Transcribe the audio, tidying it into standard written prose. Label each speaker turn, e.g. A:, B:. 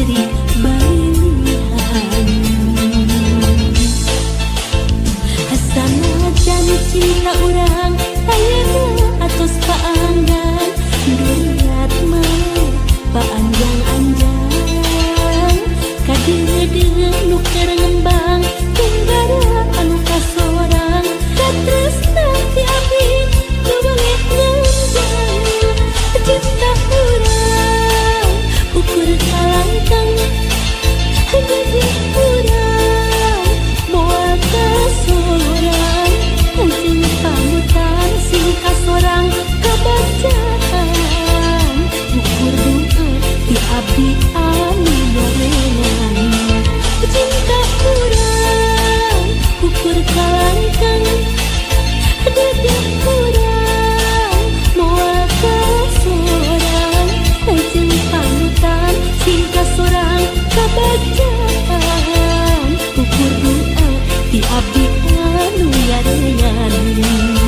A: beri balihan. Sanajan cinta urang ayeuna atos paanggan duriat mah paanjang-anjang kadeudeung nu keur ngembang tunggara anu kasorang katresna ti abdi nu bangit nganjang cinta urang ukur kalangkang jadi urang moal kasorang jeung panutan sing kasorang kabacaan ukur doa ti abdi anu gorengan cinta urang ukur kalangkang jadi urang moal kasorang jeung panutan sing kasorang kabacaan ukur doa ti abdi anu gorengan.